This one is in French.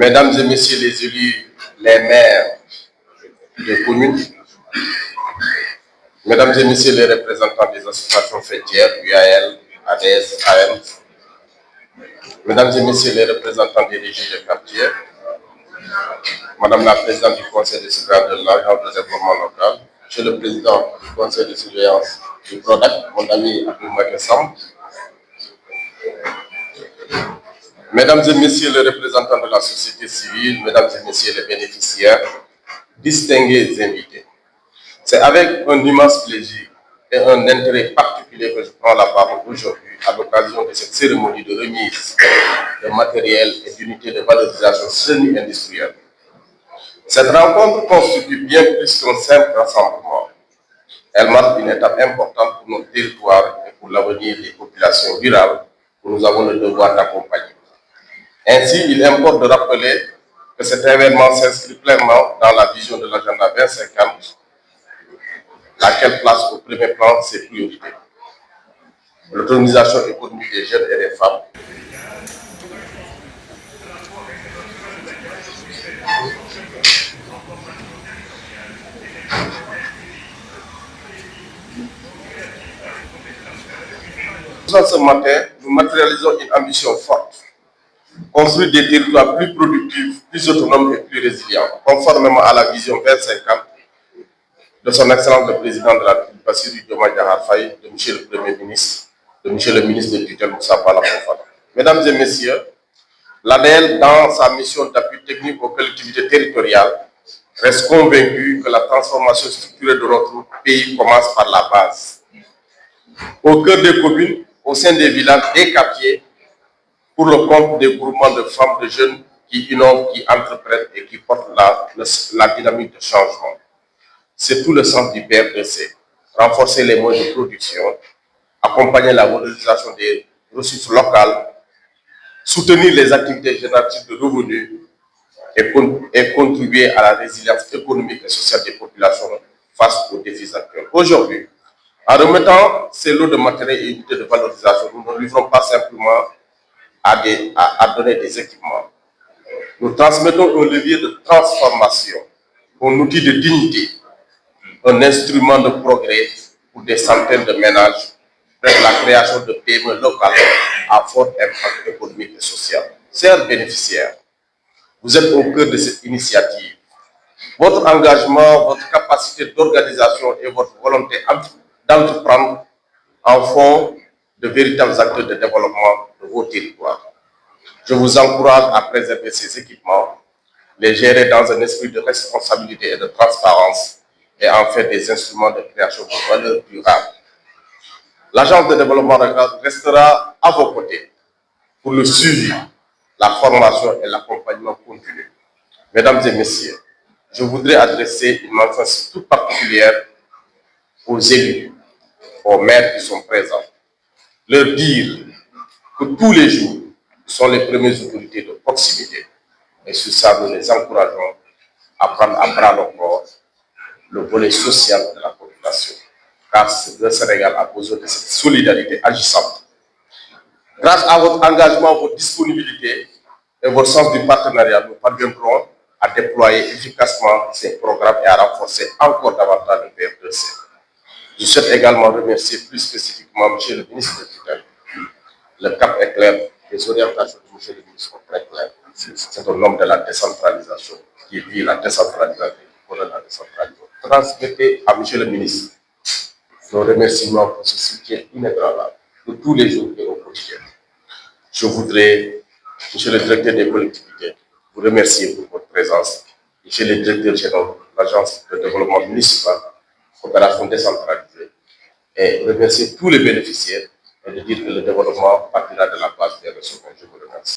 Mesdames et messieurs les élus, les maires des communes, mesdames et messieurs les représentants des associations fêtières, UAL, ADS, AM, mesdames et messieurs les représentants des régies de quartier, madame la présidente du conseil de surveillance de l'agence de développement local, monsieur le président du conseil de surveillance du PRODAC, mon ami Abdou Sam, mesdames et messieurs les représentants de la société civile, mesdames et messieurs les bénéficiaires, distingués invités. C'est avec un immense plaisir et un intérêt particulier que je prends la parole aujourd'hui à l'occasion de cette cérémonie de remise de matériel et d'unités de valorisation semi-industrielle. Cette rencontre constitue bien plus qu'un simple rassemblement. Elle marque une étape importante pour notre territoire et pour l'avenir des populations rurales que nous avons le devoir d'accompagner. Ainsi, il importe de rappeler que cet événement s'inscrit pleinement dans la vision de l'agenda 2050, laquelle place au premier plan ses priorités. L'autonomisation économique des jeunes et des femmes. Ce matin, nous matérialisons une ambition forte. Construire des territoires plus productifs, plus autonomes et plus résilients, conformément à la vision 2050 de son Excellence le Président de la République, Bassirou Diomaye Diakhar Faye, de M. le Premier ministre, de M. le ministre de tutelle Moussa Bala Fofana. Mesdames et messieurs, l'ADL, dans sa mission d'appui technique aux collectivités territoriales, reste convaincue que la transformation structurelle de notre pays commence par la base. Au cœur des communes, au sein des villages, des quartiers, pour le compte des groupements de femmes, de jeunes qui innovent, qui entreprennent et qui portent la dynamique de changement. C'est tout le sens du PRDC. Renforcer les moyens de production, accompagner la valorisation des ressources locales, soutenir les activités génératives de revenus et contribuer à la résilience économique et sociale des populations face aux défis actuels. Aujourd'hui, en remettant ces lots de matériel et unités de valorisation, nous ne livrons pas simplement à donner des équipements. Nous transmettons un levier de transformation, un outil de dignité, un instrument de progrès pour des centaines de ménages, avec la création de PME locales à fort impact économique et social. Chers bénéficiaires, vous êtes au cœur de cette initiative. Votre engagement, votre capacité d'organisation et votre volonté d'entreprendre en font de véritables acteurs de développement de vos territoires. Je vous encourage à préserver ces équipements, les gérer dans un esprit de responsabilité et de transparence et en faire des instruments de création de valeur durable. L'Agence de développement local restera à vos côtés pour le suivi, la formation et l'accompagnement continu. Mesdames et messieurs, je voudrais adresser une mention toute particulière aux élus, aux maires qui sont présents, leur dire que tous les jours sont les premières autorités de proximité. Et sur ça, nous les encourageons à prendre à bras le corps le volet social de la population. Car le Sénégal a besoin de cette solidarité agissante. Grâce à votre engagement, votre disponibilité et votre sens du partenariat, nous parviendrons à déployer efficacement ces programmes et à renforcer encore davantage le PRDC. Je souhaite également remercier plus spécifiquement M. le ministre de tutelle. Le cap est clair, les orientations de M. le ministre sont très claires. C'est un homme de la décentralisation qui vit la décentralisation, pour la décentralisation. Transmettez à M. le ministre nos remerciements pour ce soutien inébranlable de tous les jours et au quotidien. Je voudrais, M. le directeur des collectivités, vous remercier pour votre présence. M. le directeur général de l'Agence de développement municipal, coopération décentralisée, et remercier tous les bénéficiaires et de dire que le développement partira de la base vers le sommet. Je vous remercie.